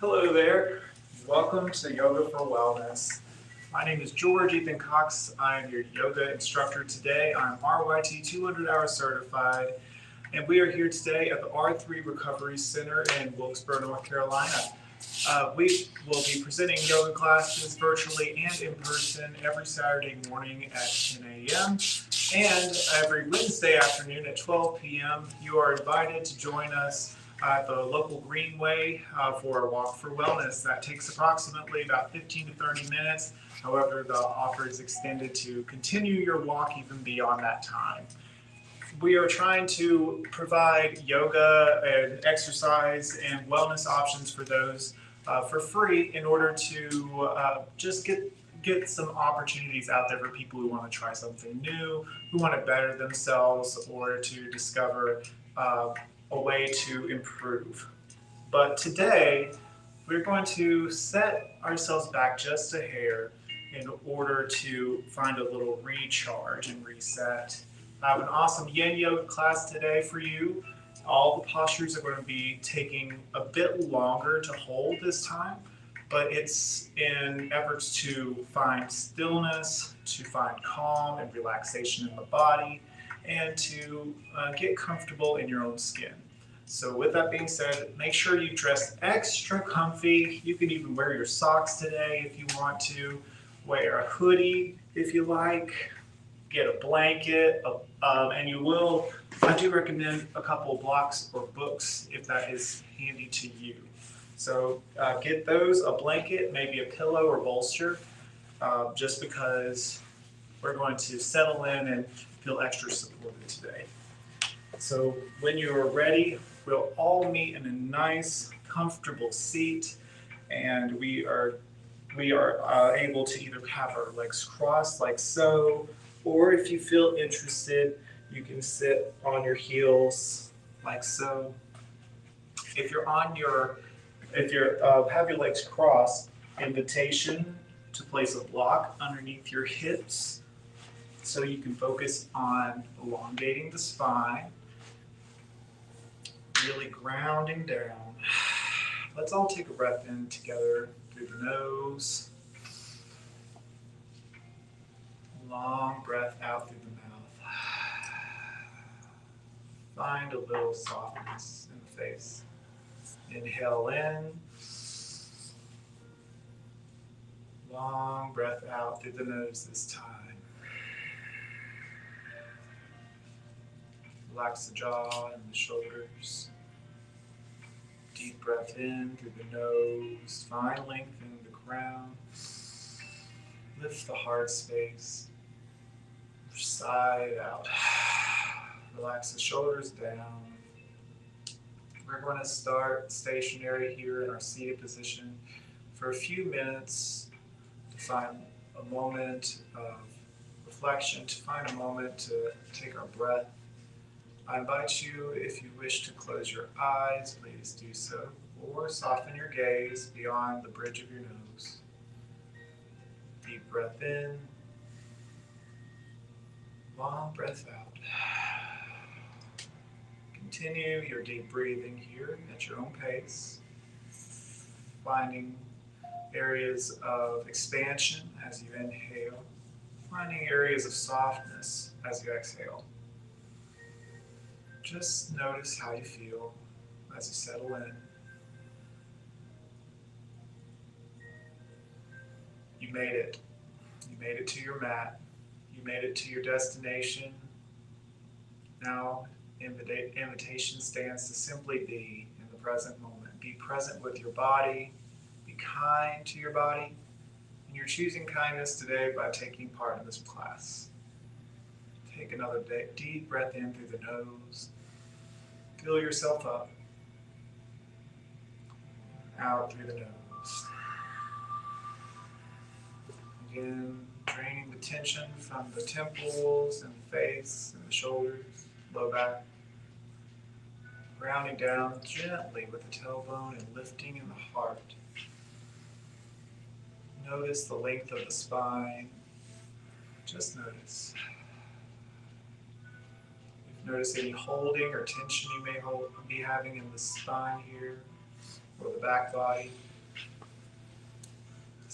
Hello there. Welcome to Yoga for Wellness. My name is George Ethan Cox. I am your yoga instructor today. I'm RYT 200 hour certified, and we are here today at the R3 Recovery Center in Wilkesboro, North Carolina. We will be presenting yoga classes virtually and in person every Saturday morning at 10 a.m. and every Wednesday afternoon at 12 p.m. You are invited to join us at the local greenway for a walk for wellness. That takes approximately about 15 to 30 minutes. However, the offer is extended to continue your walk even beyond that time. We are trying to provide yoga and exercise and wellness options for those for free in order to just get some opportunities out there for people who want to try something new, who want to better themselves, or to discover a way to improve. But today, we're going to set ourselves back just a hair in order to find a little recharge and reset. I have an awesome yin yoga class today for you. All the postures are going to be taking a bit longer to hold this time, but it's in efforts to find stillness, to find calm and relaxation in the body, and to get comfortable in your own skin. So with that being said, make sure you dress extra comfy. You can even wear your socks today if you want to. Wear a hoodie if you like. Get a blanket, and I do recommend a couple of blocks or books if that is handy to you. So get those, a blanket, maybe a pillow or bolster, just because we're going to settle in and feel extra supported today. So when you are ready, we'll all meet in a nice, comfortable seat, and we are able to either have our legs crossed like so, or if you feel interested, you can sit on your heels like so. If you're have your legs crossed, invitation to place a block underneath your hips so you can focus on elongating the spine, really grounding down. Let's all take a breath in together through the nose. Long breath out through the mouth. Find a little softness in the face. Inhale in. Long breath out through the nose this time. Relax the jaw and the shoulders. Deep breath in through the nose. Find length in the crown. Lift the heart space. Side out. Relax the shoulders down. We're going to start stationary here in our seated position for a few minutes to find a moment of reflection, to find a moment to take our breath. I invite you, if you wish to close your eyes, please do so, or soften your gaze beyond the bridge of your nose. Deep breath in. Long breath out. Continue your deep breathing here at your own pace, finding areas of expansion as you inhale, finding areas of softness as you exhale. Just notice how you feel as you settle in. You made it. You made it to your mat. You made it to your destination. Now, invitation stands to simply be in the present moment. Be present with your body. Be kind to your body. And you're choosing kindness today by taking part in this class. Take another deep breath in through the nose. Fill yourself up. Out through the nose. Again, draining the tension from the temples and the face and the shoulders, low back. Grounding down gently with the tailbone and lifting in the heart. Notice the length of the spine. Just notice. If you notice any holding or tension you may be having in the spine here or the back body,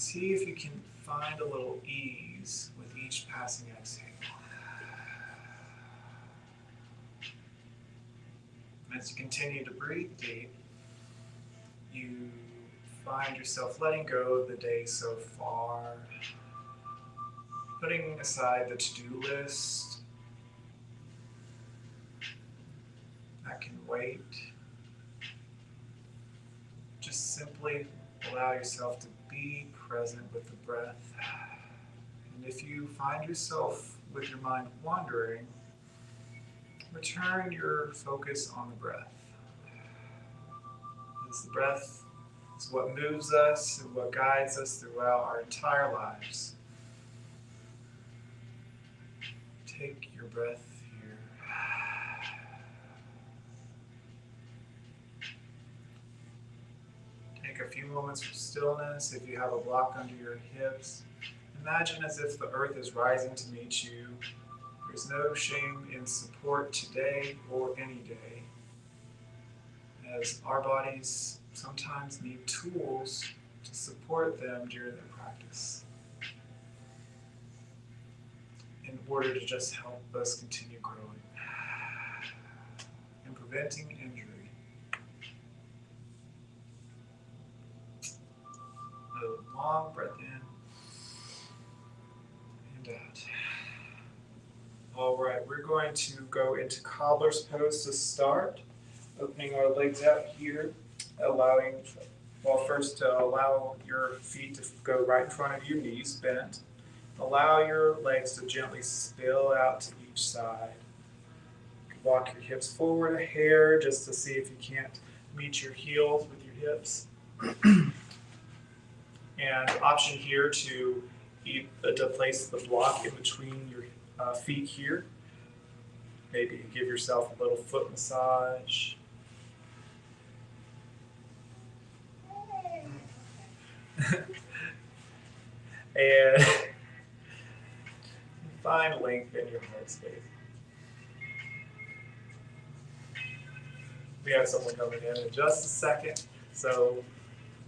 See if you can find a little ease with each passing exhale. As you continue to breathe deep, you find yourself letting go of the day so far, putting aside the to-do list that can wait. Just simply allow yourself to be present with the breath. And if you find yourself with your mind wandering, return your focus on the breath. As the breath is what moves us and what guides us throughout our entire lives. Take your breath here. Take a few moments for stillness. If you have a block under your hips, imagine as if the earth is rising to meet you. There's no shame in support today or any day, as our bodies sometimes need tools to support them during their practice in order to just help us continue growing and preventing injury. A long breath in and out. All right, we're going to go into cobbler's pose to start. Opening our legs out here, first allow your feet to go right in front of your knees, bent. Allow your legs to gently spill out to each side. You can walk your hips forward a hair just to see if you can't meet your heels with your hips. And option here to place the block in between your feet here. Maybe give yourself a little foot massage. And find length in your heart space. We have someone coming in just a second, so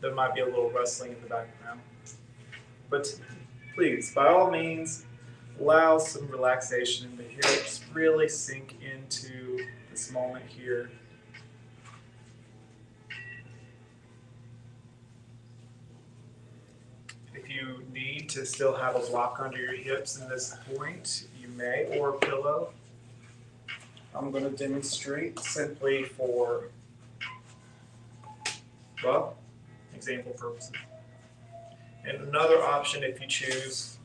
there might be a little rustling in the background. But please, by all means, allow some relaxation in the hips. Really sink into this moment here. If you need to still have a block under your hips in this point, you may, or a pillow. I'm going to demonstrate simply for, well, example purposes. And another option, if you choose,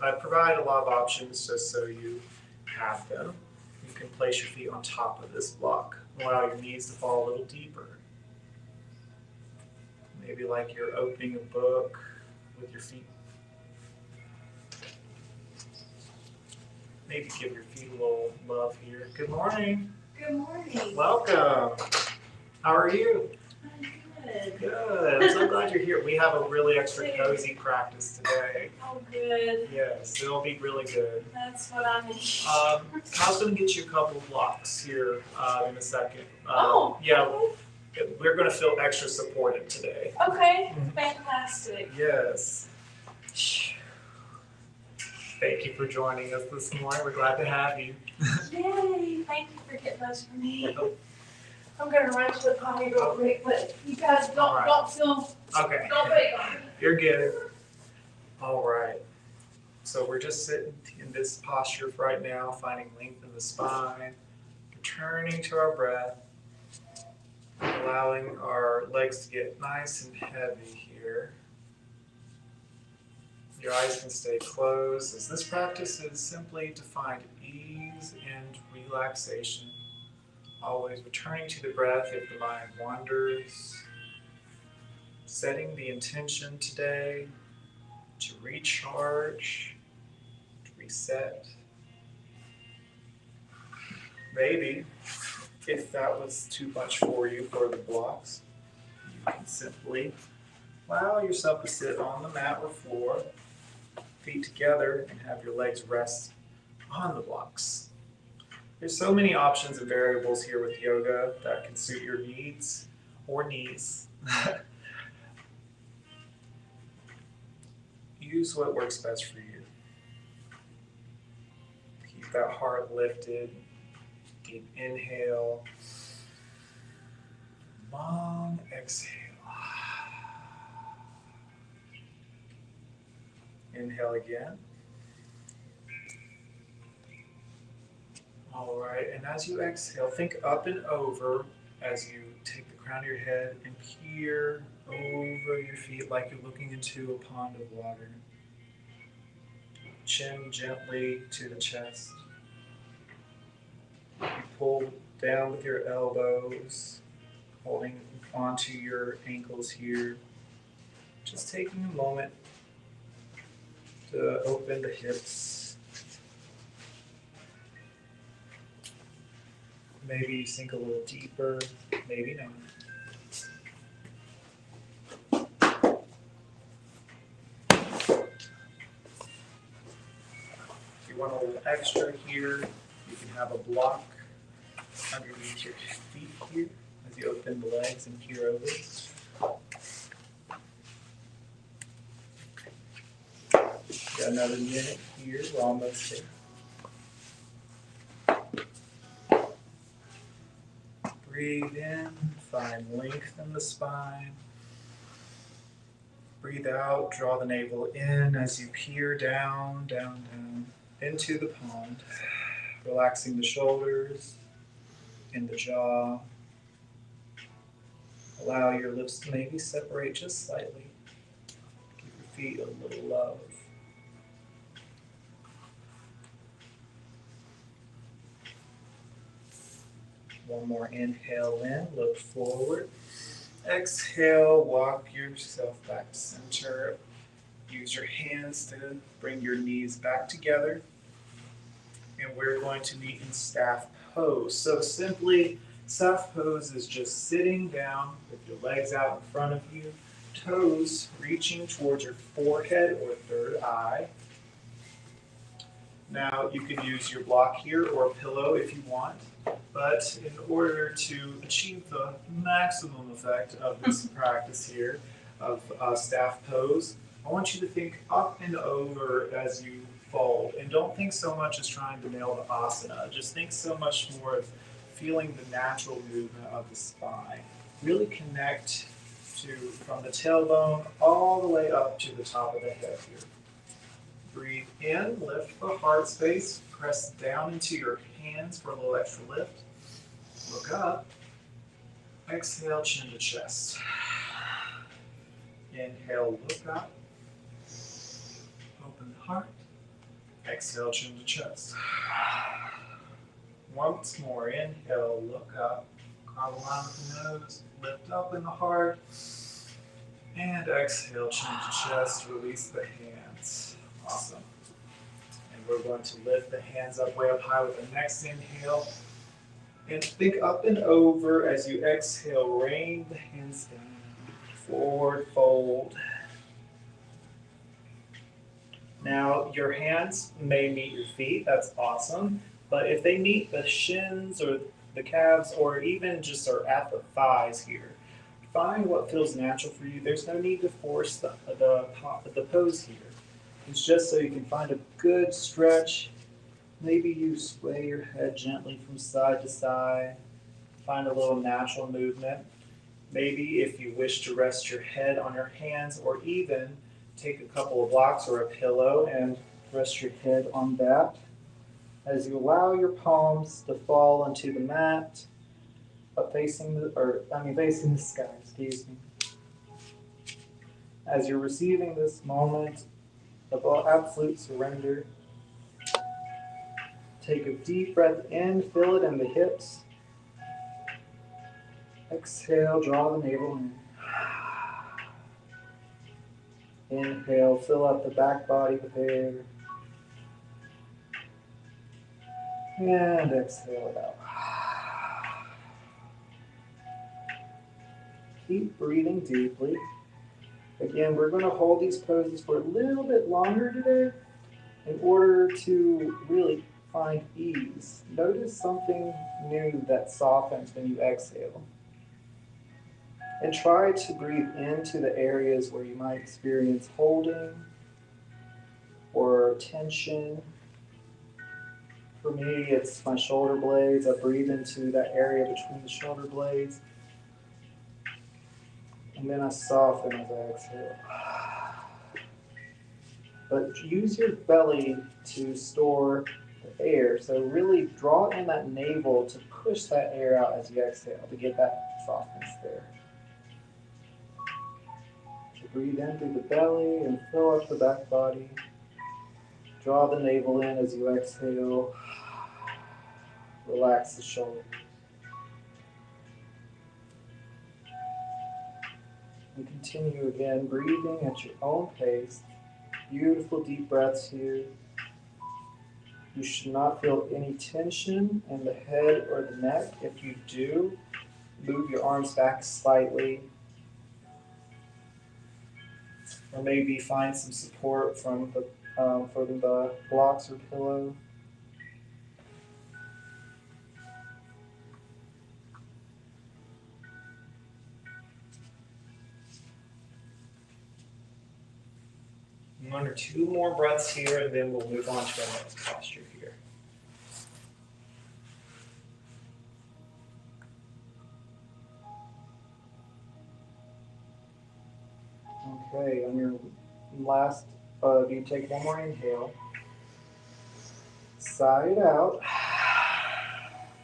I provide a lot of options just so you have them. You can place your feet on top of this block, allow your knees to fall a little deeper. Maybe like you're opening a book with your feet. Maybe give your feet a little love here. Good morning. Good morning. Welcome. How are you? I'm good. Good. I'm so glad you're here. We have a really extra cozy practice today. Oh, good. Yes, it'll be really good. That's what I need. Kyle's going to get you a couple of blocks here in a second. Yeah, we're going to feel extra supported today. Okay, fantastic. Yes. Thank you for joining us this morning. We're glad to have you. Yay! Thank you for getting those for me. I'm going to run to the potty real quick, but you guys don't feel. Okay. Don't wait on me. You're good. All right. So we're just sitting in this posture right now, finding length in the spine, returning to our breath, allowing our legs to get nice and heavy here. Your eyes can stay closed, as this practice is simply to find ease and relaxation. Always returning to the breath if the mind wanders. Setting the intention today to recharge, to reset. Maybe, if that was too much for you for the blocks, you can simply allow yourself to sit on the mat or floor, feet together, and have your legs rest on the blocks. There's so many options and variables here with yoga that can suit your needs or knees. use what works best for you. Keep that heart lifted. Deep inhale. Long exhale. Inhale again. All right, and as you exhale, think up and over as you take the crown of your head and peer over your feet like you're looking into a pond of water. Chin gently to the chest. You pull down with your elbows, holding onto your ankles here. Just taking a moment to open the hips. Maybe you sink a little deeper, maybe not. If you want a little extra here, you can have a block underneath your feet here as you open the legs and peer over. Got another minute here, we're almost there. Breathe in, find length in the spine. Breathe out, draw the navel in as you peer down, down, down into the pond. Relaxing the shoulders and the jaw. Allow your lips to maybe separate just slightly. Give your feet a little love. One more inhale in, look forward. Exhale, walk yourself back to center. Use your hands to bring your knees back together. And we're going to meet in staff pose. So simply, staff pose is just sitting down with your legs out in front of you, toes reaching towards your forehead or third eye. Now you could use your block here or a pillow if you want, but in order to achieve the maximum effect of this practice here of staff pose, I want you to think up and over as you fold, and don't think so much as trying to nail the asana. Just think so much more of feeling the natural movement of the spine. Really connect to from the tailbone all the way up to the top of the head here. Breathe in, lift the heart space, press down into your hands for a little extra lift. Look up. Exhale, chin to chest. Inhale, look up. Open the heart. Exhale, chin to chest. Once more, inhale, look up. Carve a line with the nose, lift up in the heart. And exhale, chin to chest, release the hands. Awesome. And we're going to lift the hands up way up high with the next inhale. And think up and over as you exhale, rain the hands down. Forward fold. Now your hands may meet your feet, that's awesome. But if they meet the shins or the calves or even just are at the thighs here, find what feels natural for you. There's no need to force the pose here. It's just so you can find a good stretch. Maybe you sway your head gently from side to side. Find a little natural movement. Maybe if you wish to rest your head on your hands or even take a couple of blocks or a pillow and rest your head on that. As you allow your palms to fall into the mat, facing the sky, excuse me. As you're receiving this moment of absolute surrender, take a deep breath in, feel it in the hips. Exhale, draw the navel in. Inhale, fill up the back body with air. And exhale it out. Keep breathing deeply. Again, we're going to hold these poses for a little bit longer today in order to really find ease. Notice something new that softens when you exhale. And try to breathe into the areas where you might experience holding tension. For me, it's my shoulder blades. I breathe into that area between the shoulder blades. And then I soften as I exhale. But use your belly to store the air. So really draw in that navel to push that air out as you exhale to get that softness there. So breathe in through the belly and fill up the back body. Draw the navel in as you exhale. Relax the shoulders. And continue again, breathing at your own pace. Beautiful deep breaths here. You should not feel any tension in the head or the neck. If you do, move your arms back slightly. Or maybe find some support from the blocks or pillow. One or two more breaths here, and then we'll move on to our next posture here. Okay, on your last, you take one more inhale. Sigh it out.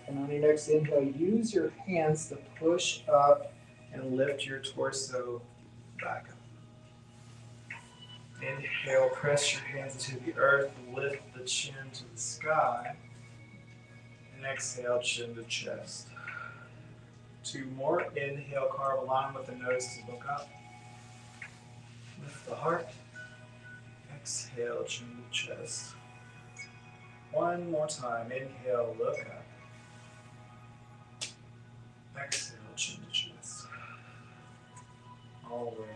And on your next inhale, use your hands to push up And lift your torso back up. Inhale, press your hands into the earth, lift the chin to the sky. And exhale, chin to chest. Two more. Inhale, carve a line with the nose to look up. Lift the heart. Exhale, chin to chest. One more time. Inhale, look up. Exhale, chin to chest. All right.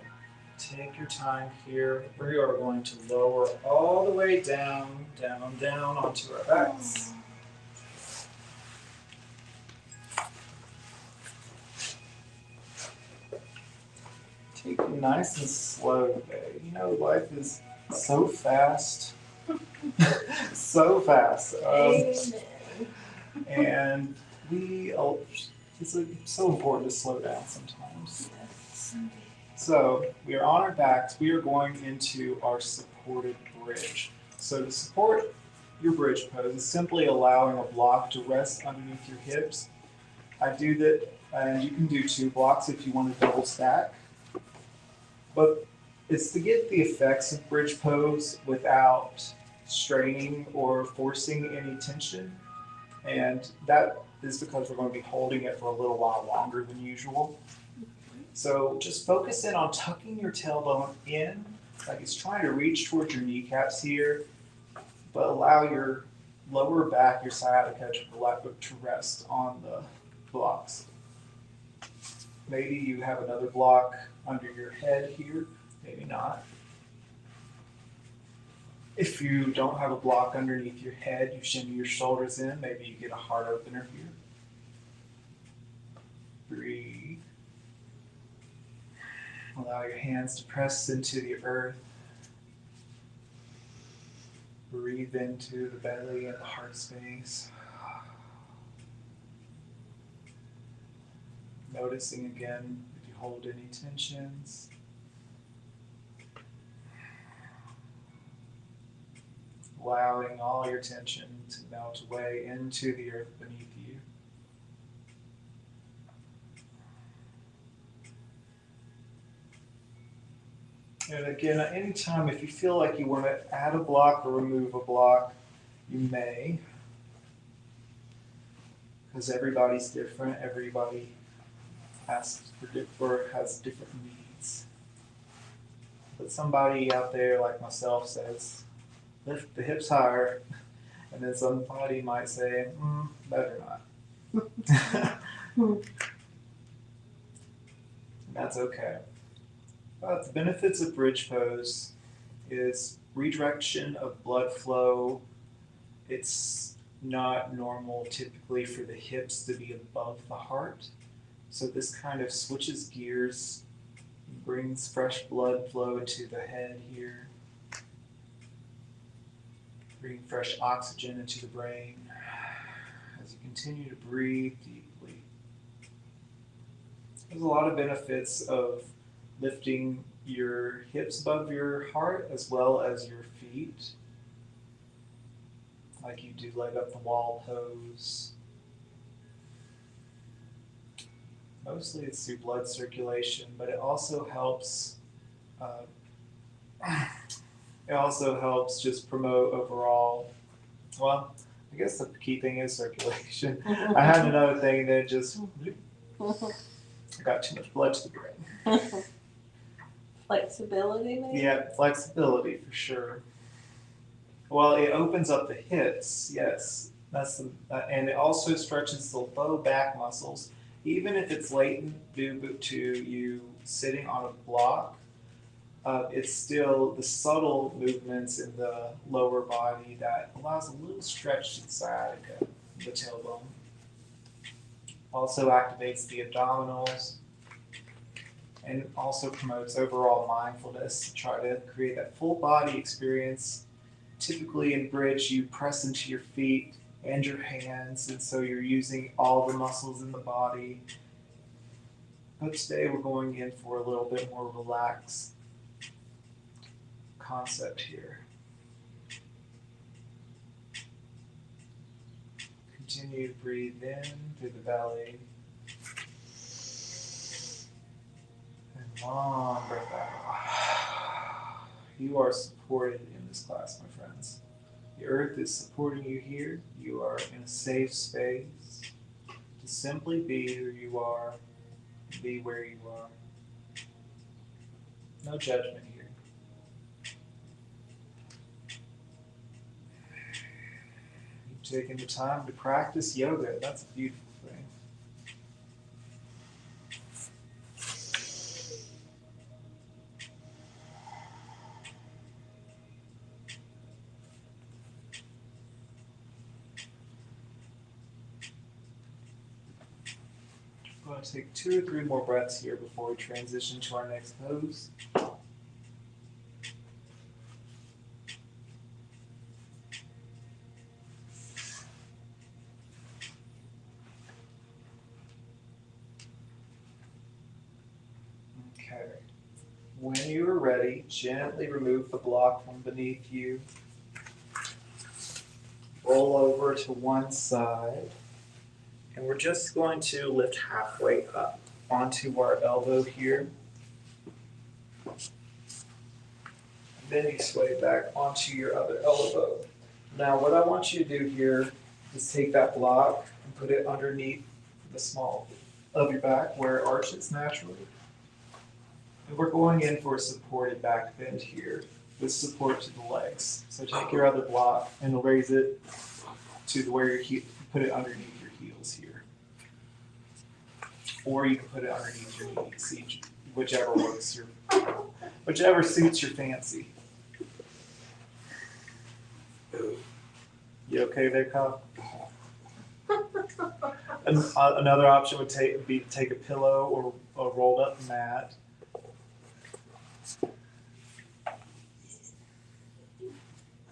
Take your time here. We are going to lower all the way down, down, down onto our backs. Take it nice and slow today. You know, life is so fast. So fast. And it's so important to slow down sometimes. So we are on our backs. We are going into our supported bridge. So to support your bridge pose is simply allowing a block to rest underneath your hips. I do that, and you can do 2 blocks if you want to double stack. But it's to get the effects of bridge pose without straining or forcing any tension. And that is because we're going to be holding it for a little while longer than usual. So just focus in on tucking your tailbone in, like it's trying to reach towards your kneecaps here, but allow your lower back, your sciatica, to rest on the blocks. Maybe you have another block under your head here, maybe not. If you don't have a block underneath your head, you shimmy your shoulders in, maybe you get a heart opener here. Breathe. Allow your hands to press into the earth. Breathe into the belly and the heart space. Noticing again if you hold any tensions. Allowing all your tension to melt away into the earth beneath you. And again, at any time, if you feel like you want to add a block or remove a block, you may. Because everybody's different. Everybody has different needs. But somebody out there like myself says, lift the hips higher. And then somebody might say, better not. And that's okay. But the benefits of bridge pose is redirection of blood flow. It's not normal typically for the hips to be above the heart. So this kind of switches gears, brings fresh blood flow into the head here. bringing fresh oxygen into the brain as you continue to breathe deeply. There's a lot of benefits of lifting your hips above your heart as well as your feet, like you do leg up the wall pose. Mostly it's through blood circulation, but it also helps just promote overall, well, I guess the key thing is circulation. I had another thing that just, I got too much blood to the brain. Flexibility, maybe? Yeah, flexibility for sure. Well, it opens up the hips, yes. And it also stretches the low back muscles. Even if it's latent due to you sitting on a block, it's still the subtle movements in the lower body that allows a little stretch to the sciatica, the tailbone. Also activates the abdominals and also promotes overall mindfulness to try to create that full body experience. Typically in bridge, you press into your feet and your hands, and so you're using all the muscles in the body. But today we're going in for a little bit more relaxed concept here. Continue to breathe in through the belly. And long breath out. You are supported in this class, my friends. The earth is supporting you here. You are in a safe space to simply be who you are, be where you are. No judgment here. You've taken the time to practice yoga. That's a beautiful thing. I'm going to take 2 or 3 more breaths here before we transition to our next pose. Okay. When you are ready, gently remove the block from beneath you. Roll over to one side. And we're just going to lift halfway up onto our elbow here. And then you sway back onto your other elbow. Now what I want you to do here is take that block and put it underneath the small of your back where it arches naturally. And we're going in for a supported back bend here with support to the legs. So take your other block and raise it to where your heel, put it underneath heels here, or you can put it underneath your knees, whichever suits your fancy. You okay there, Kyle? Another option would be to take a pillow or a rolled up mat.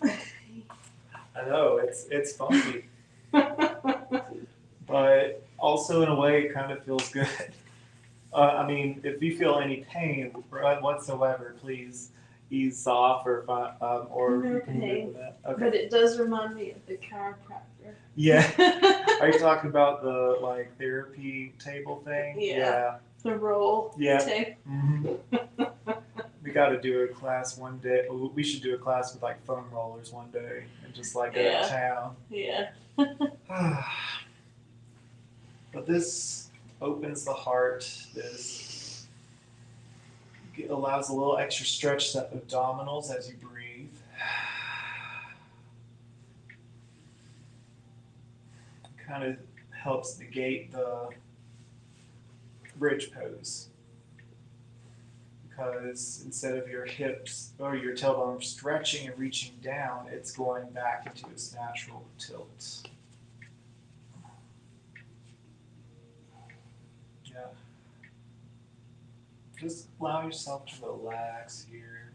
I know it's funky. But also in a way it kind of feels good. I mean, if you feel any pain whatsoever, please ease off or No you can pain. live with that. Okay. But it does remind me of the chiropractor. Yeah. Are you talking about the like therapy table thing? Yeah. The roll. Yeah. Tape. Mm-hmm. We got to do a class one day. We should do a class with like foam rollers one day and just like go to town. Yeah. But this opens the heart. This allows a little extra stretch to the abdominals as you breathe. It kind of helps negate the bridge pose. Because instead of your hips or your tailbone stretching and reaching down, it's going back into its natural tilt. Yeah. Just allow yourself to relax here.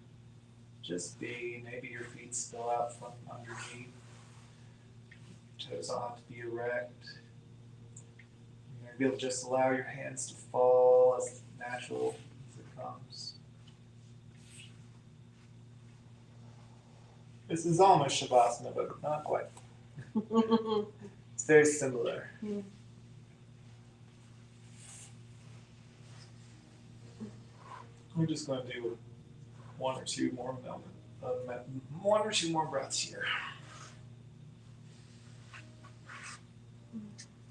Just be. Maybe your feet spill out from underneath. Toes don't have to be erect. Maybe you'll just allow your hands to fall as natural as it comes. This is almost Shavasana, but not quite. It's very similar. We're just going to do one or two more breaths here.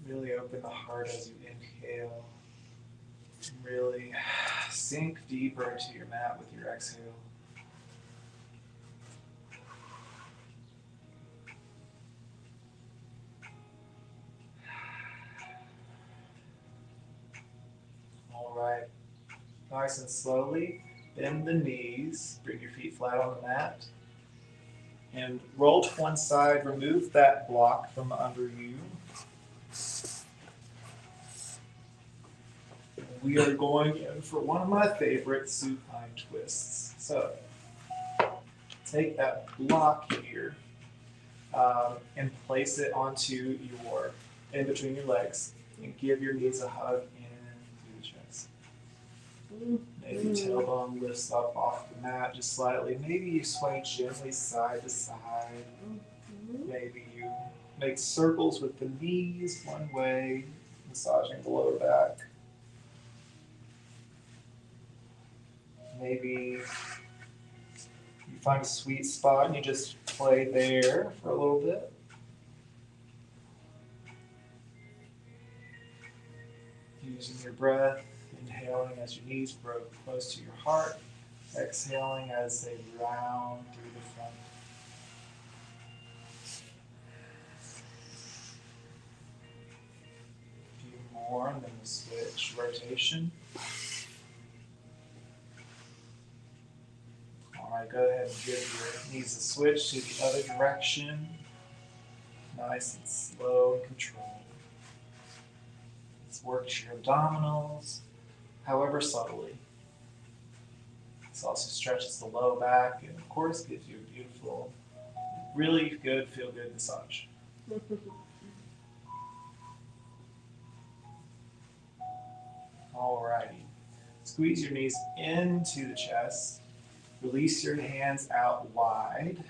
Really open the heart as you inhale. Really sink deeper into your mat with your exhale. All right. Nice and slowly bend the knees. Bring your feet flat on the mat. And roll to one side. Remove that block from under you. We are going in for one of my favorite supine twists. So take that block here and place it onto in between your legs and give your knees a hug into the chest. Maybe tailbone lifts up off the mat just slightly. Maybe you sway gently side to side. Maybe you make circles with the knees one way, massaging the lower back. Maybe you find a sweet spot and you just play there for a little bit. Using your breath, inhaling as your knees grow close to your heart, exhaling as they round through the front. A few more and then we'll switch rotation. Alright, go ahead and give your knees a switch to the other direction. Nice and slow and controlled. This works your abdominals, however subtly. This also stretches the low back and of course gives you a beautiful, really good, feel-good massage. Alrighty. Squeeze your knees into the chest. Release your hands out wide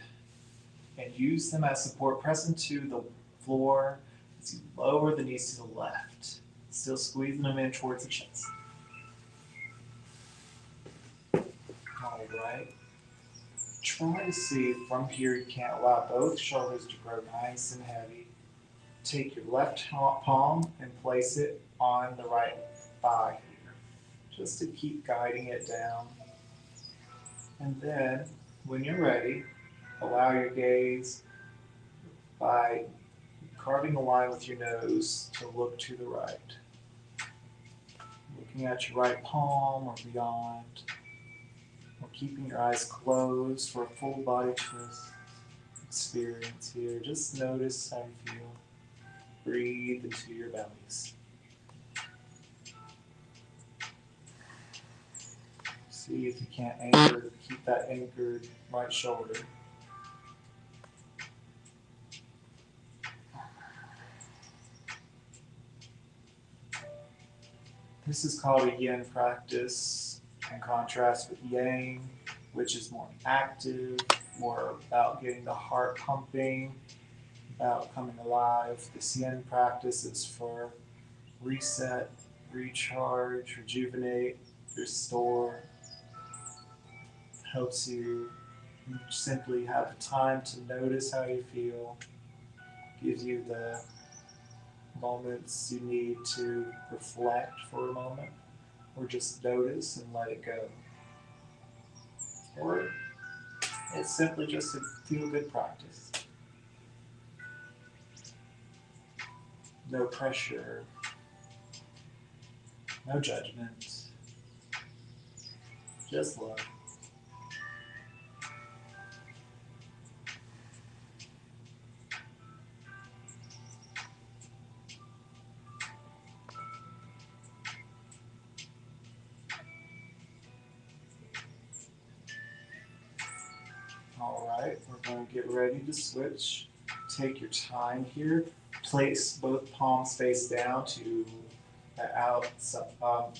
and use them as support. Press into the floor as you lower the knees to the left. Still squeezing them in towards the chest. All right. Try to see from here you can't allow both shoulders to grow nice and heavy. Take your left palm and place it on the right thigh here, just to keep guiding it down. And then, when you're ready, allow your gaze by carving a line with your nose to look to the right. Looking at your right palm or beyond, or keeping your eyes closed for a full body twist experience here. Just notice how you feel. Breathe into your bellies. See if you can't keep that anchored right shoulder. This is called a yin practice, in contrast with yang, which is more active, more about getting the heart pumping, about coming alive. This yin practice is for reset, recharge, rejuvenate, restore. Helps you simply have time to notice how you feel, gives you the moments you need to reflect for a moment, or just notice and let it go. Or it's simply just a feel-good practice. No pressure, no judgment, just love. right, we're going to get ready to switch. Take your time here. Place both palms face down to the out,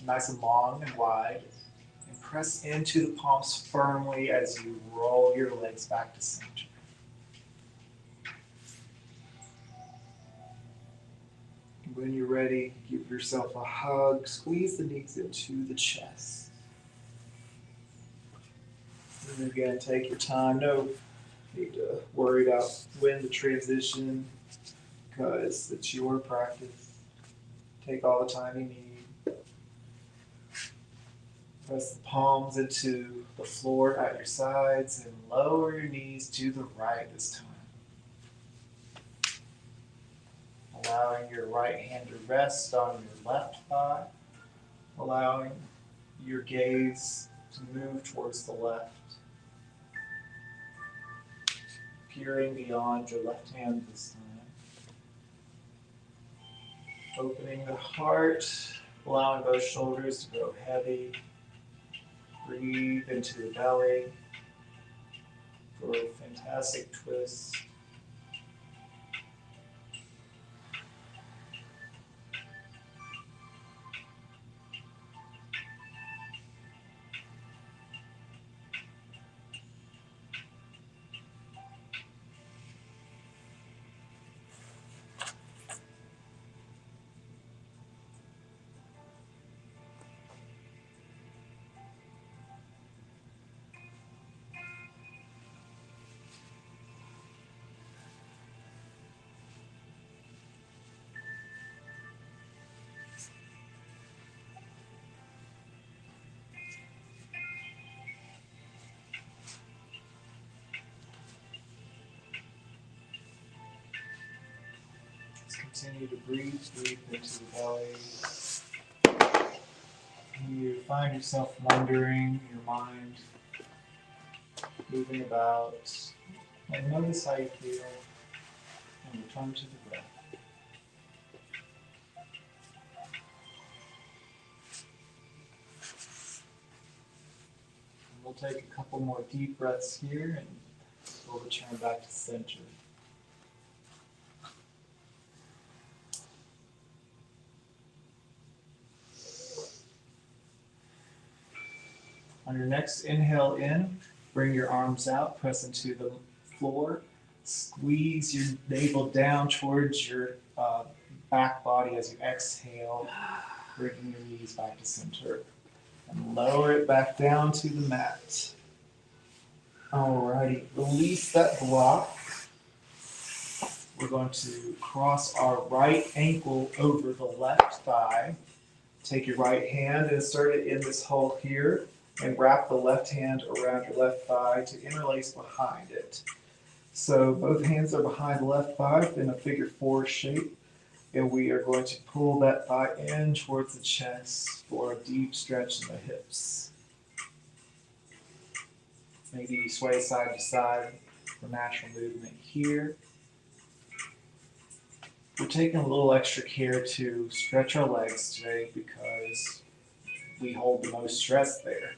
nice and long and wide. And press into the palms firmly as you roll your legs back to center. When you're ready, give yourself a hug. Squeeze the knees into the chest. And again, take your time. No need to worry about when to transition because it's your practice. Take all the time you need. Press the palms into the floor at your sides and lower your knees to the right this time. Allowing your right hand to rest on your left thigh. Allowing your gaze to move towards the left. Peering beyond your left hand this time. Opening the heart, allowing both shoulders to go heavy. Breathe into the belly for a fantastic twist. Continue to breathe deep into the belly. You find yourself wondering, your mind moving about, and notice how you feel, and return to the breath. And we'll take a couple more deep breaths here, and we'll return back to center. On your next inhale in, bring your arms out, press into the floor, squeeze your navel down towards your back body as you exhale, bringing your knees back to center. And lower it back down to the mat. Alrighty, release that block. We're going to cross our right ankle over the left thigh. Take your right hand and insert it in this hole here. And wrap the left hand around your left thigh to interlace behind it. So both hands are behind the left thigh in a figure 4 shape, and we are going to pull that thigh in towards the chest for a deep stretch in the hips. Maybe sway side to side for natural movement here. We're taking a little extra care to stretch our legs today because we hold the most stress there.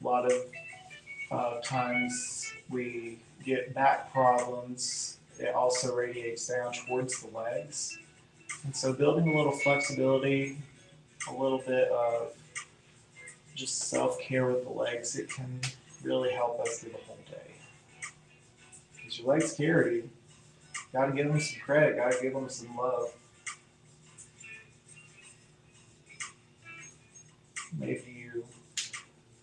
A lot of times we get back problems. It also radiates down towards the legs. And so building a little flexibility, a little bit of just self-care with the legs, it can really help us through the whole day. Because your legs carry you. Gotta give them some credit, gotta give them some love. Maybe you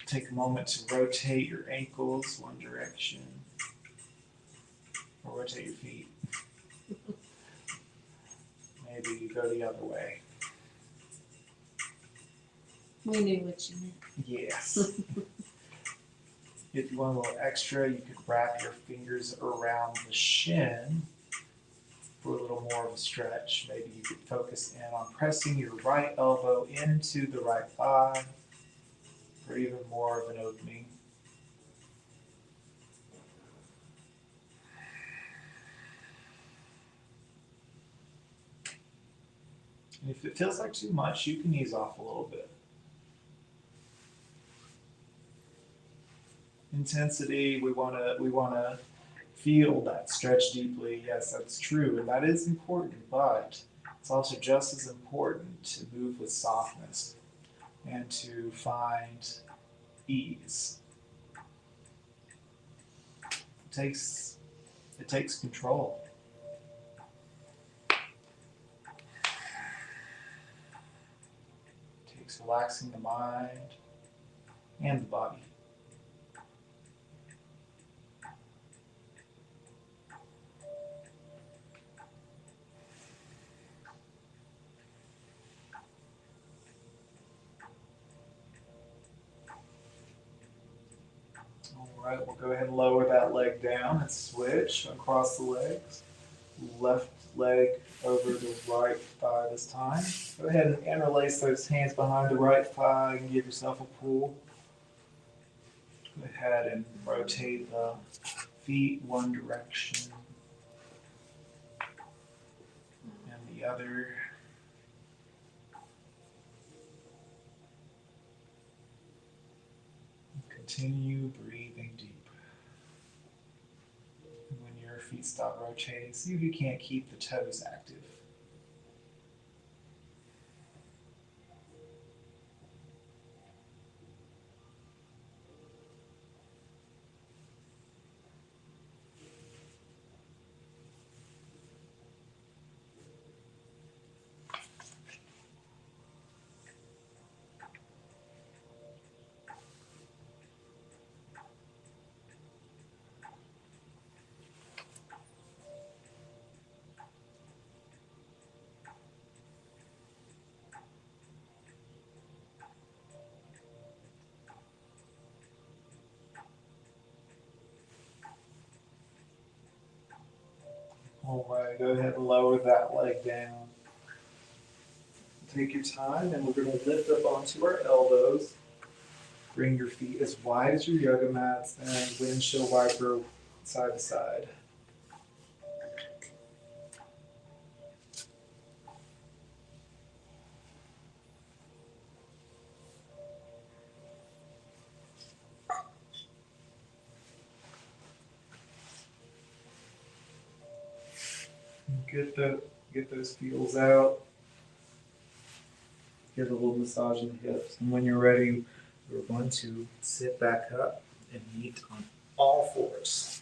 take a moment to rotate your ankles one direction, or rotate your feet. Maybe you go the other way. We knew what you meant. Yes. If you want a little extra, you could wrap your fingers around the shin for a little more of a stretch. Maybe you could focus in on pressing your right elbow into the right thigh, or even more of an opening. And if it feels like too much, you can ease off a little bit. And intensity. We wanna feel that stretch deeply. Yes, that's true, and that is important, but it's also just as important to move with softness and to find ease. It takes control. It takes relaxing the mind and the body. All right, we'll go ahead and lower that leg down and switch across the legs. Left leg over the right thigh this time. Go ahead and interlace those hands behind the right thigh and give yourself a pull. Go ahead and rotate the feet one direction and the other. Continue breathing deep. And when your feet stop rotating, see if you can't keep the toes active. All right, go ahead and lower that leg down. Take your time, and we're going to lift up onto our elbows. Bring your feet as wide as your yoga mats and windshield wiper side to side. Get those feels out. Give a little massage in the hips. And when you're ready, we're going to sit back up and meet on all fours.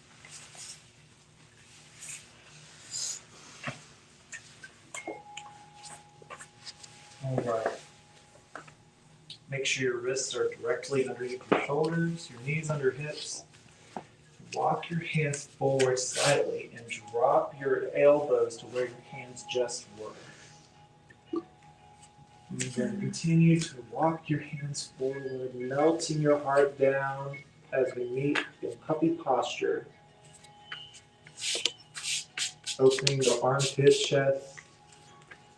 All right. Make sure your wrists are directly underneath your shoulders, your knees under hips. Walk your hands forward slightly and drop your elbows to where your hands just were. You're going to continue to walk your hands forward, melting your heart down as we meet in puppy posture. Opening the armpit chest,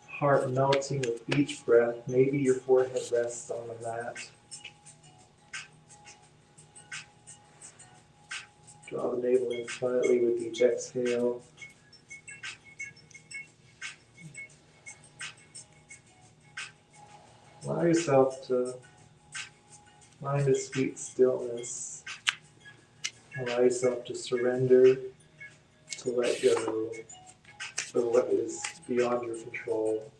heart melting with each breath. Maybe your forehead rests on the mat. Draw the navel in slightly with each exhale. Allow yourself to find a sweet stillness. Allow yourself to surrender, to let go of what is beyond your control.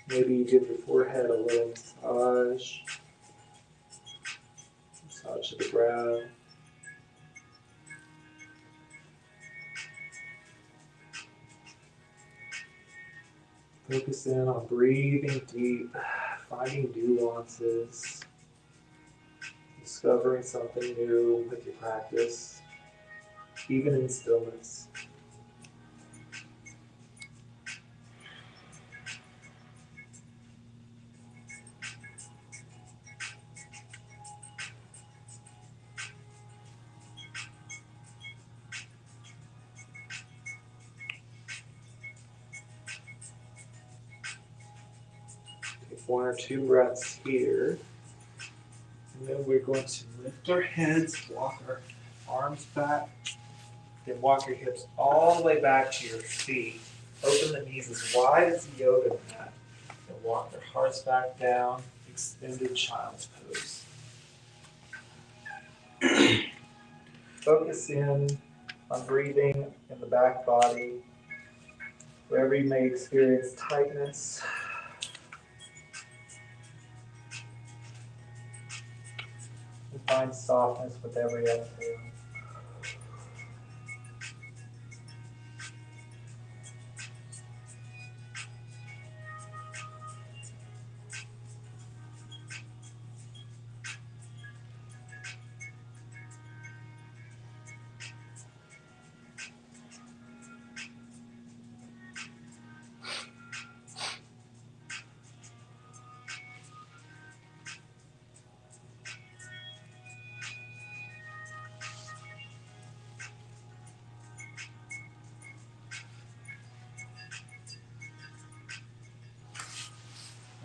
Maybe you give your forehead a little massage to the brow. Focus in on breathing deep, finding nuances, discovering something new with your practice, even in stillness. One or two breaths here. And then we're going to lift our heads, walk our arms back, then walk your hips all the way back to your feet. Open the knees as wide as the yoga mat and walk their hearts back down, extended child's pose. Focus in on breathing in the back body, wherever you may experience tightness. And find softness with every exhale.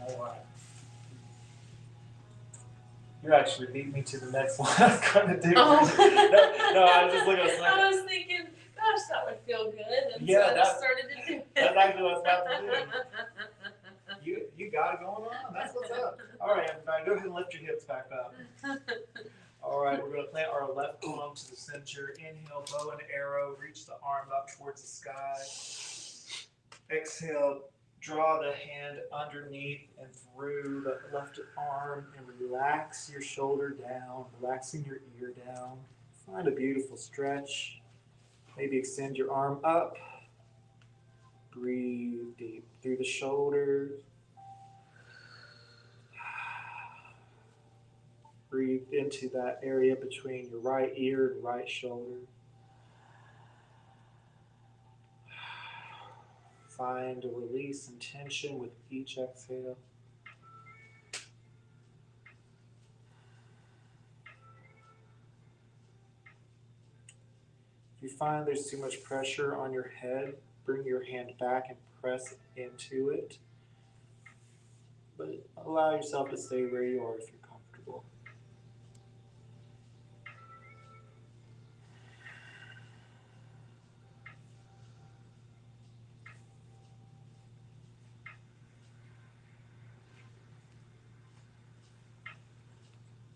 All right. You actually beat me to the next one I was going to do. Oh. No, I was just looking at something. I was thinking, gosh, that would feel good. And Yeah, so I just started to do it. That's actually what I was about to do. You got it going on. That's what's up. All right, everybody, go ahead and lift your hips back up. All right, we're going to plant our left palm to the center. Inhale, bow and arrow. Reach the arm up towards the sky. Exhale, draw the hand underneath and through the left arm and relax your shoulder down, relaxing your ear down. Find a beautiful stretch. Maybe extend your arm up. Breathe deep through the shoulders. Breathe into that area between your right ear and right shoulder. Find a release and tension with each exhale. If you find there's too much pressure on your head, bring your hand back and press into it. But allow yourself to stay where you are if you're comfortable.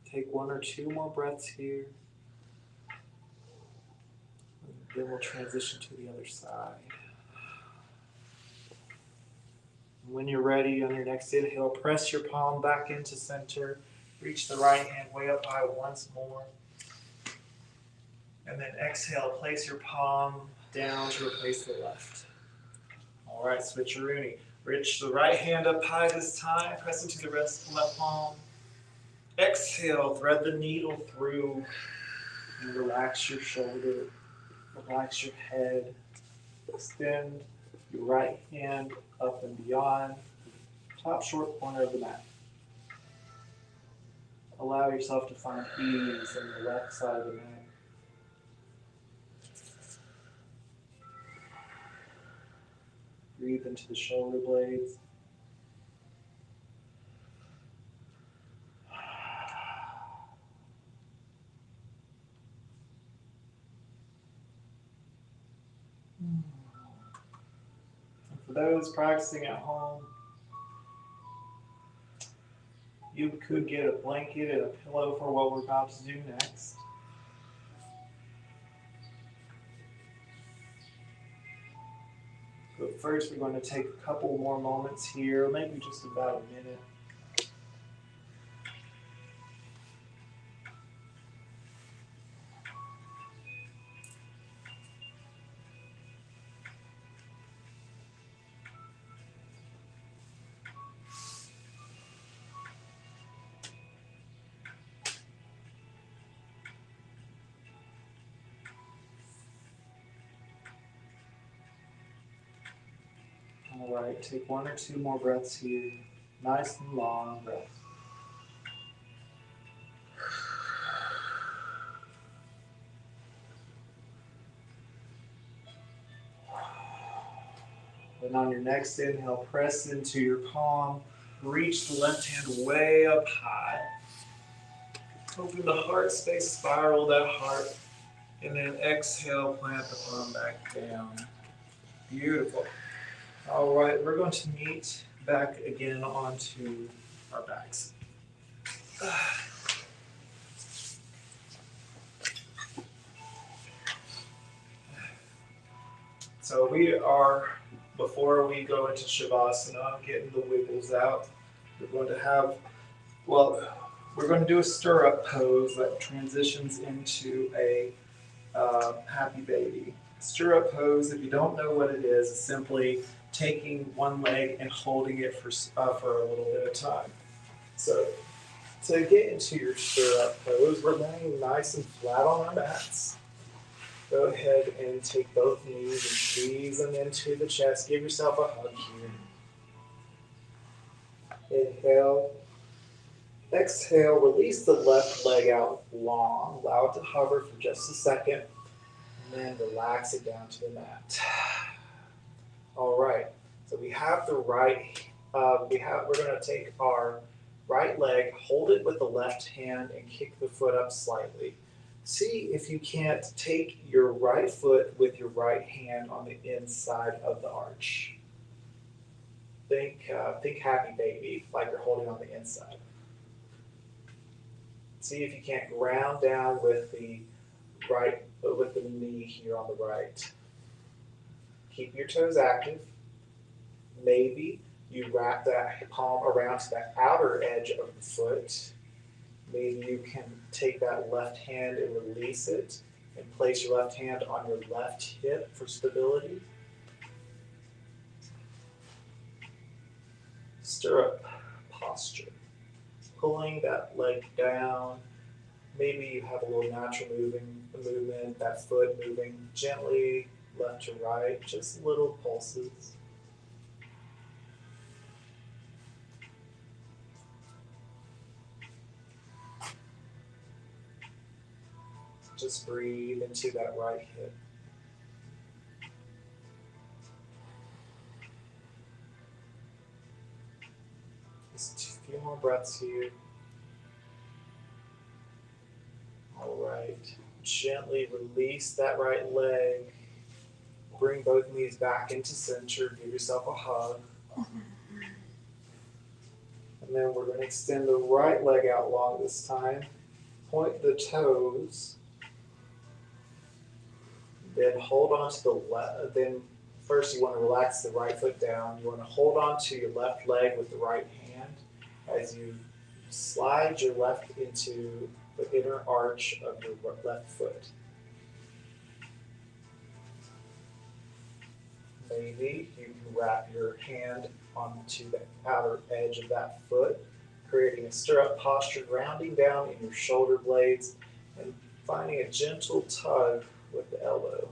Take one or two more breaths here. Then we'll transition to the other side. When you're ready, on your next inhale, press your palm back into center. Reach the right hand way up high once more. And then exhale, place your palm down to replace the left. All right, switcheroonie. Reach the right hand up high this time. Press into the left palm. Exhale, thread the needle through and relax your shoulder. Relax your head. Extend your right hand up and beyond the top short corner of the mat. Allow yourself to find ease on the left side of the mat. Breathe into the shoulder blades. For those practicing at home, you could get a blanket and a pillow for what we're about to do next. But first, we're going to take a couple more moments here, maybe just about a minute. All right, take one or two more breaths here. Nice and long breaths. And on your next inhale, press into your palm. Reach the left hand way up high. Open the heart space, spiral that heart. And then exhale, plant the palm back down. Beautiful. All right, we're going to meet back again onto our backs. So we are, before we go into Shavasana, getting the wiggles out, we're going to have, well, we're going to do a stirrup pose that transitions into a happy baby. Stirrup pose, if you don't know what it is simply taking one leg and holding it for a little bit of time. So to get into your stirrup pose, we're laying nice and flat on our mats. Go ahead and take both knees and squeeze them into the chest. Give yourself a hug here. Inhale. Exhale, release the left leg out long. Allow it to hover for just a second. And then relax it down to the mat. All right. So we have the right, we're going to take our right leg, hold it with the left hand, and kick the foot up slightly. See if you can't take your right foot with your right hand on the inside of the arch. Think happy baby, like you're holding on the inside. See if you can't ground down with the knee here on the right. Keep your toes active. Maybe you wrap that palm around to that outer edge of the foot. Maybe you can take that left hand and release it and place your left hand on your left hip for stability. Stirrup posture. Pulling that leg down. Maybe you have a little natural movement, that foot moving gently left to right, just little pulses. Just breathe into that right hip. Just a few more breaths here. All right. Gently release that right leg. Bring both knees back into center. Give yourself a hug. And then we're going to extend the right leg out long this time. Point the toes. Then hold on to the left. Then first you want to relax the right foot down. You want to hold on to your left leg with the right hand as you slide your left into the inner arch of your left foot. Maybe you can wrap your hand onto the outer edge of that foot, creating a stirrup posture, grounding down in your shoulder blades and finding a gentle tug with the elbow.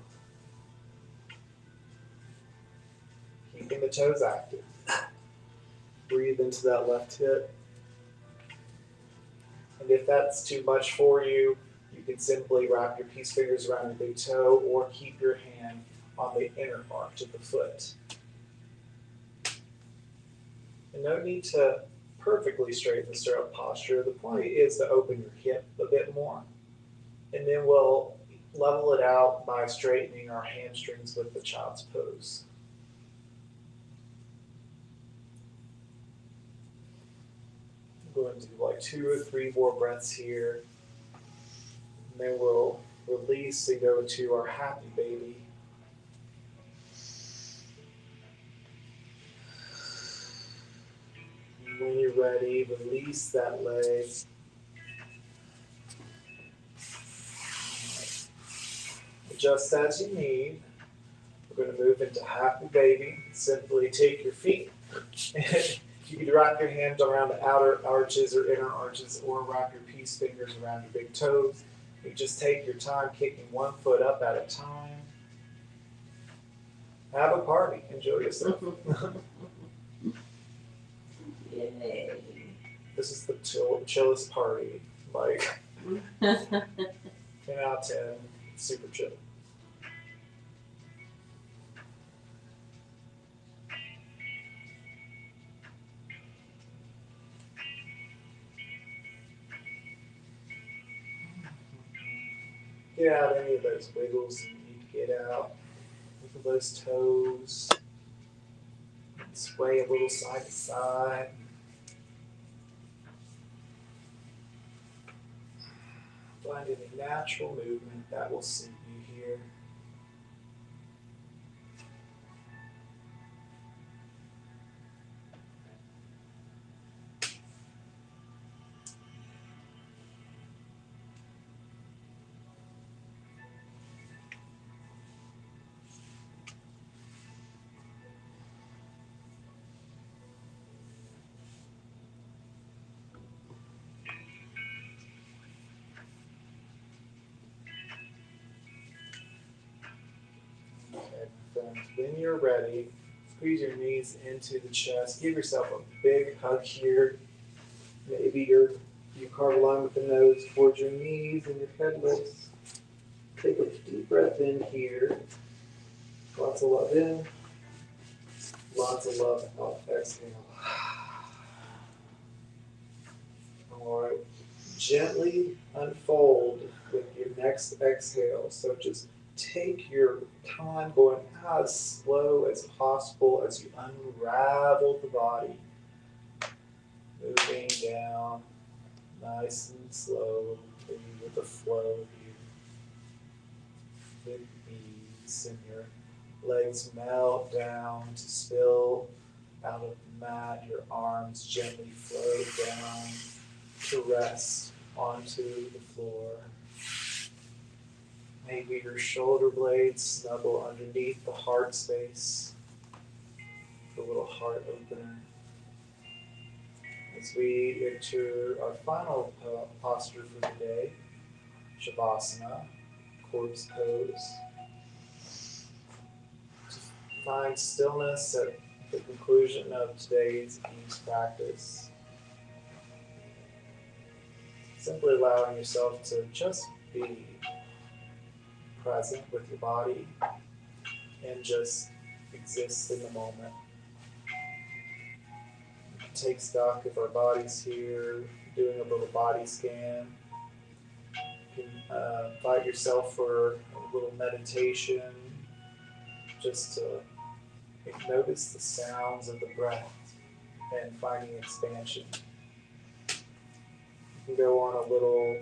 Keeping the toes active. Breathe into that left hip. And if that's too much for you, you can simply wrap your peace fingers around your big toe or keep your hand on the inner arch of the foot. And no need to perfectly straighten the stirrup posture. The point is to open your hip a bit more. And then we'll level it out by straightening our hamstrings with the child's pose. I'm going to do like 2 or 3 more breaths here. And then we'll release and go to our happy baby. And when you're ready, release that leg. Just as you need. We're going to move into happy baby. Simply take your feet. You can wrap your hands around the outer arches or inner arches, or wrap your peace fingers around your big toes. You just take your time kicking one foot up at a time. Have a party. Enjoy yourself. Yay. This is the chillest party. Like 10 out of 10. Super chill. Get out any of those wiggles that you need to get out. Look at those toes. Sway a little side to side. Find any natural movement that will suit you here. When you're ready, squeeze your knees into the chest. Give yourself a big hug here. Maybe you carve a line with the nose towards your knees and your head lifts. Take a deep breath in here. Lots of love in. Lots of love out. Exhale. All right. Gently unfold with your next exhale. So just take your time going as slow as possible as you unravel the body. Moving down nice and slow, maybe with the flow here. With ease, and your legs melt down to spill out of the mat. Your arms gently float down to rest onto the floor. Maybe your shoulder blades snuggle underneath the heart space, the little heart opener. As we enter our final posture for the day, Shavasana, corpse pose. To find stillness at the conclusion of today's ease practice. Simply allowing yourself to just be present with your body and just exist in the moment. Take stock of our bodies here, doing a little body scan. You can invite yourself for a little meditation, just to notice the sounds of the breath and finding expansion. You can go on a little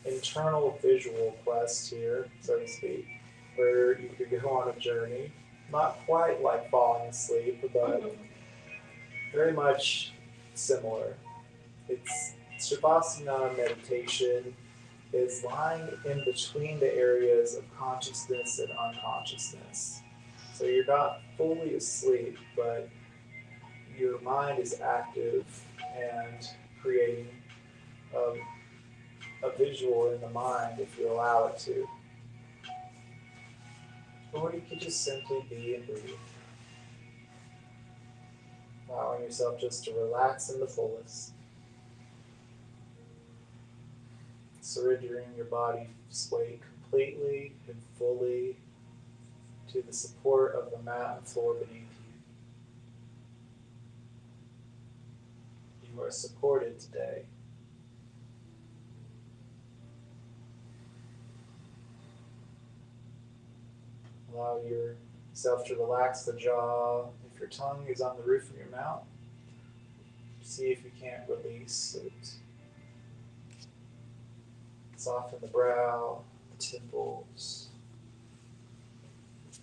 internal visual quest here, so to speak, where you could go on a journey, not quite like falling asleep, but very much similar. It's Shavasana meditation is lying in between the areas of consciousness and unconsciousness. So you're not fully asleep, but your mind is active and creating a visual in the mind if you allow it to. Or you could just simply be and breathe. Allowing yourself just to relax in the fullest. Surrendering your body sway completely and fully to the support of the mat and floor beneath you. You are supported today. Allow yourself to relax the jaw. If your tongue is on the roof of your mouth, see if you can't release it. Soften the brow, the temples,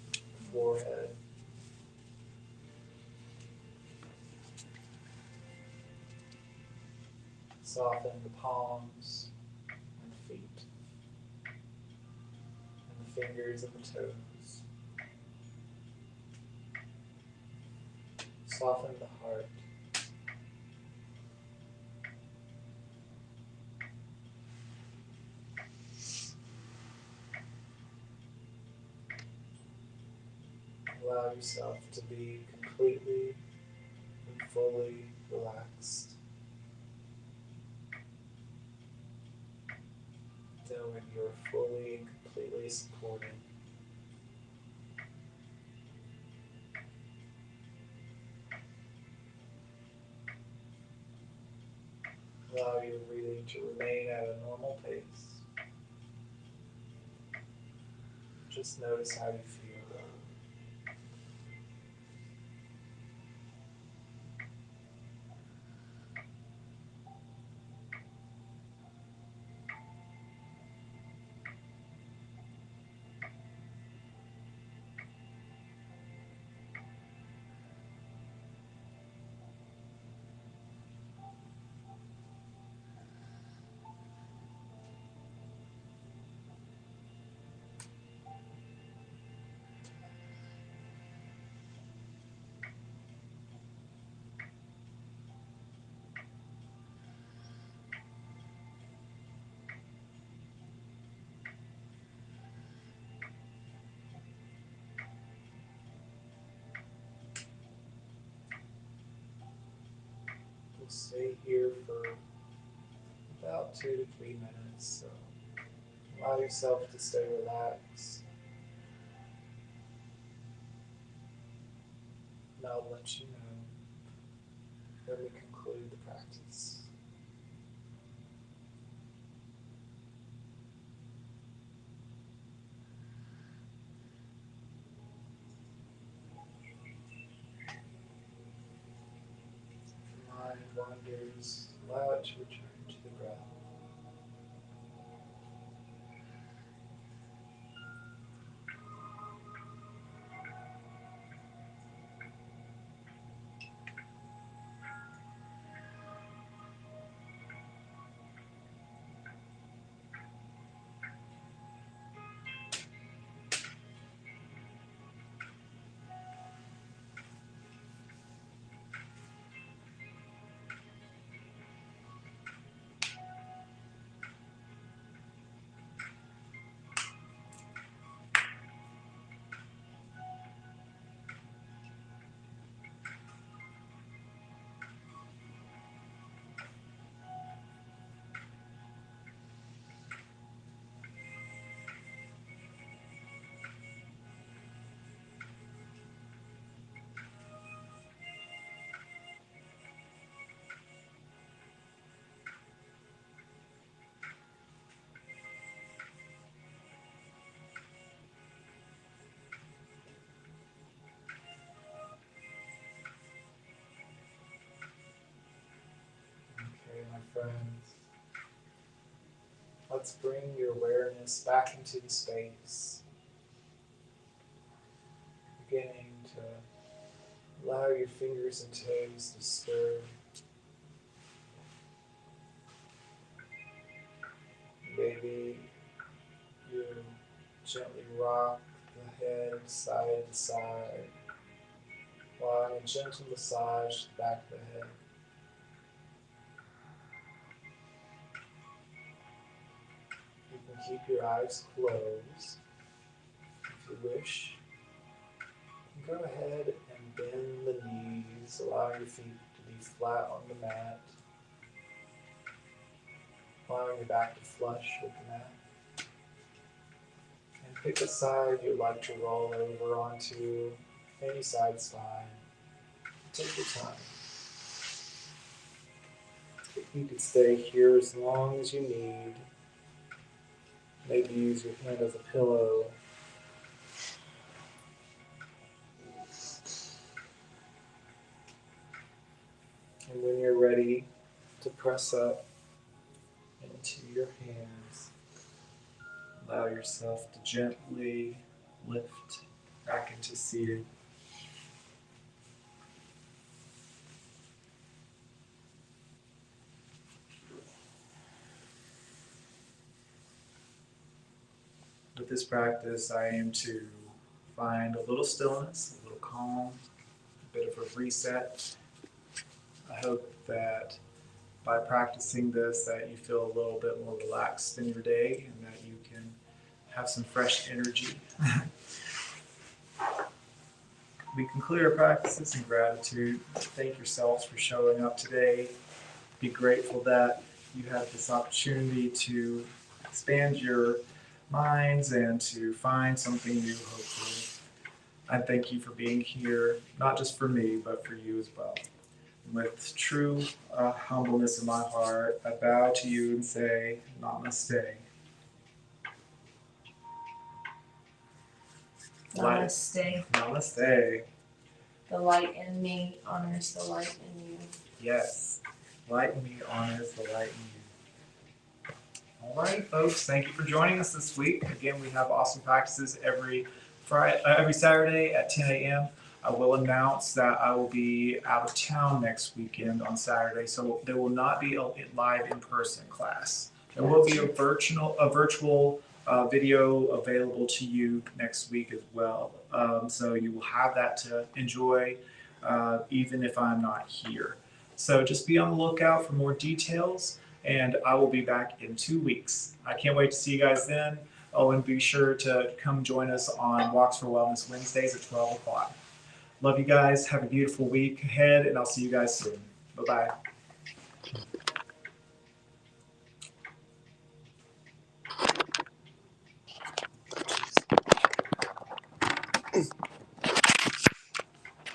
the forehead. Soften the palms and feet, and the fingers and the toes. Soften the heart. Allow yourself to be completely and fully relaxed. Knowing you're fully and completely supported. Allow your breathing to remain at a normal pace. Just notice how you feel. We'll stay here for about 2 to 3 minutes. So allow yourself to stay relaxed. And I'll let you know when we conclude the practice. If your mind wanders, allow it to return to the breath. Okay, my friends, let's bring your awareness back into the space, beginning to allow your fingers and toes to stir. Maybe you gently rock the head side to side, allowing a gentle massage to the back of the head. You can keep your eyes closed if you wish. Go ahead and bend the knees, allow your feet to be flat on the mat, allowing your back to flush with the mat. And pick a side you'd like to roll over onto, any side's fine. Take your time. You can stay here as long as you need. Maybe use your hand as a pillow. And when you're ready to press up into your hands, allow yourself to gently lift back into seated. With this practice, I aim to find a little stillness, a little calm, a bit of a reset. I hope that by practicing this that you feel a little bit more relaxed in your day and that you can have some fresh energy. We conclude our practices in gratitude. Thank yourselves for showing up today. Be grateful that you have this opportunity to expand your minds and to find something new, hopefully. I thank you for being here, not just for me, but for you as well. With true humbleness in my heart, I bow to you and say, Namaste. Namaste. Namaste. The light in me honors the light in you. Yes. Light in me honors the light in you. All right, folks. Thank you for joining us this week. Again, we have awesome practices every Saturday at 10 a.m. I will announce that I will be out of town next weekend on Saturday, so there will not be a live in-person class. There will be a virtual video available to you next week as well. So you will have that to enjoy even if I'm not here. So just be on the lookout for more details, and I will be back in 2 weeks. I can't wait to see you guys then. Oh, and be sure to come join us on Walks for Wellness Wednesdays at 12 o'clock. Love you guys. Have a beautiful week ahead, and I'll see you guys soon. Bye-bye.